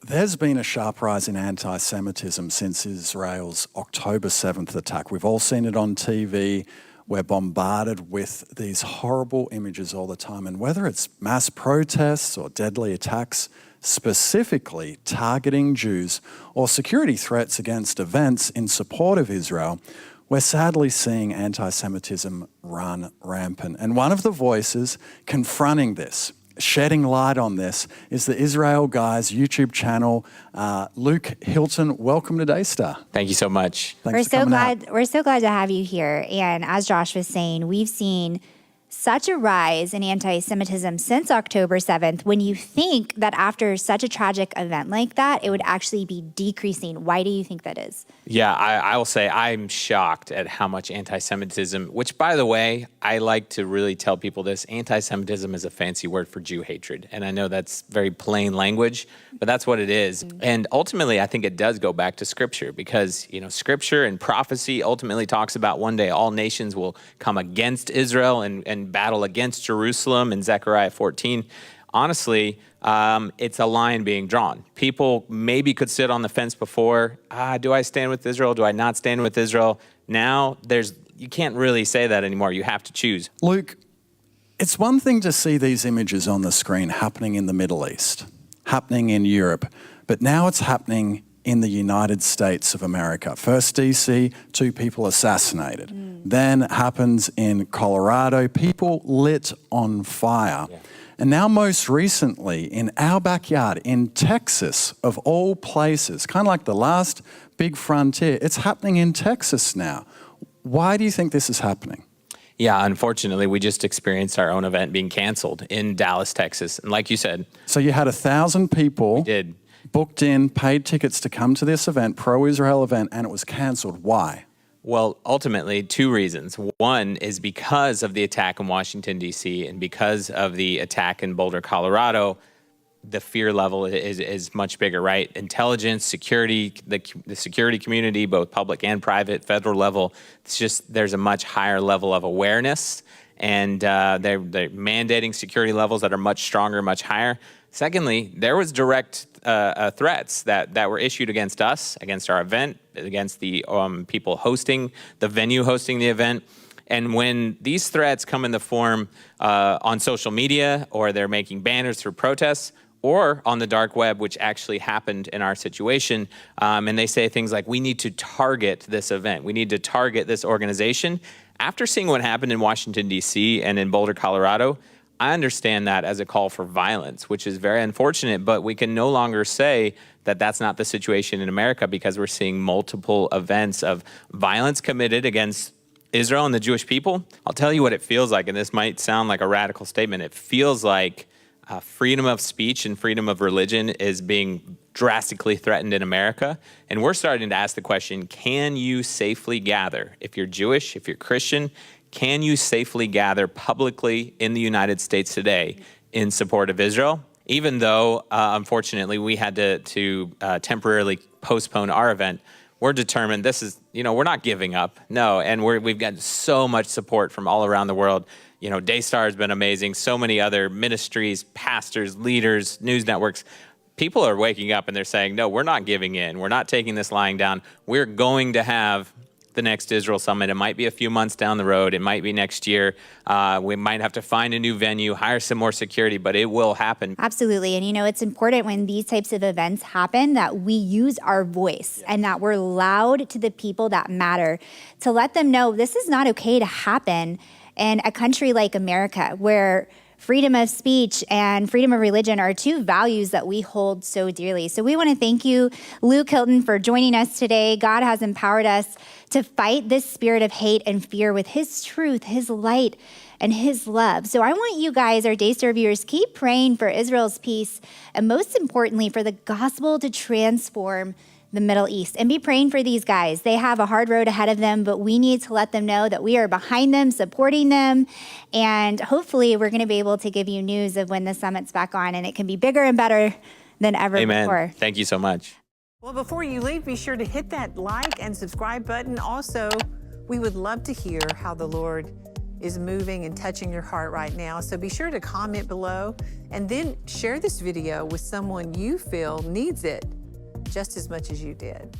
There's been a sharp rise in anti-Semitism since Israel's October 7th attack. We've all seen it on TV. We're bombarded with these horrible images all the time. And whether it's mass protests or deadly attacks, specifically targeting Jews, or security threats against events in support of Israel, we're sadly seeing anti-Semitism run rampant. And one of the voices confronting this, shedding light on this, is the Israel Guys YouTube channel. Luke Hilton, welcome to Daystar. Thank you so much. We're so glad to have you here. And as Josh was saying, we've seen such a rise in anti-Semitism since October 7th, when you think that after such a tragic event like that, it would actually be decreasing. Why do you think that is? Yeah, I will say I'm shocked at how much anti-Semitism, which, by the way, I like to really tell people this. Anti-Semitism is a fancy word for Jew hatred. And I know that's very plain language, but that's what it is. And ultimately, I think it does go back to Scripture because, you know, Scripture and prophecy ultimately talks about one day all nations will come against Israel and battle against Jerusalem in Zechariah 14. Honestly, it's a line being drawn. People maybe could sit on the fence before, do I stand with Israel? Do I not stand with Israel? Now, you can't really say that anymore. You have to choose. Luke, it's one thing to see these images on the screen happening in the Middle East, happening in Europe, but now it's happening in the United States of America. First DC, 2 people assassinated. Then it happens in Colorado, people lit on fire. Yeah. And now most recently in our backyard in Texas, of all places, kind of like the last big frontier, it's happening in Texas now. Why do you think this is happening? Yeah, unfortunately, we just experienced our own event being canceled in Dallas, Texas. And like you said. So you had 1,000 people. We did. Booked in, paid tickets to come to this event, pro-Israel event, and it was canceled. Why? Well, ultimately, 2 reasons. One is because of the attack in Washington, D.C., and because of the attack in Boulder, Colorado, the fear level is much bigger, right? Intelligence, security, the security community, both public and private, federal level, it's just there's a much higher level of awareness, and they're mandating security levels that are much stronger, much higher. Secondly, there was direct threats that were issued against us, against our event, against the people hosting, the venue hosting the event. And when these threats come in the form on social media, or they're making banners through protests, or on the dark web, which actually happened in our situation, and they say things like, we need to target this event, we need to target this organization. After seeing what happened in Washington, D.C. and in Boulder, Colorado, I understand that as a call for violence, which is very unfortunate, but we can no longer say that that's not the situation in America because we're seeing multiple events of violence committed against Israel and the Jewish people. I'll tell you what it feels like, and this might sound like a radical statement. It feels like freedom of speech and freedom of religion is being drastically threatened in America. And we're starting to ask the question, can you safely gather? If you're Jewish, if you're Christian, can you safely gather publicly in the United States today in support of Israel? Even though, unfortunately, we had to temporarily postpone our event, we're determined this is, we're not giving up. No, and we've got so much support from all around the world. Daystar has been amazing. So many other ministries, pastors, leaders, news networks. People are waking up and they're saying, no, we're not giving in. We're not taking this lying down. We're going to have the next Israel Summit. It might be a few months down the road. It might be next year. We might have to find a new venue, hire some more security, but it will happen. Absolutely. And it's important when these types of events happen that we use our voice and that we're loud to the people that matter to let them know this is not okay to happen in a country like America, where freedom of speech and freedom of religion are 2 values that we hold so dearly. So we want to thank you, Luke Hilton, for joining us today. God has empowered us to fight this spirit of hate and fear with his truth, his light, and his love. So I want you guys, our Daystar viewers, keep praying for Israel's peace, and most importantly, for the gospel to transform the Middle East. And be praying for these guys. They have a hard road ahead of them, but we need to let them know that we are behind them, supporting them. And hopefully we're going to be able to give you news of when the summit's back on, and it can be bigger and better than ever before. Thank you so much. Well, before you leave, be sure to hit that like and subscribe button. Also, we would love to hear how the Lord is moving and touching your heart right now. So be sure to comment below and then share this video with someone you feel needs it just as much as you did.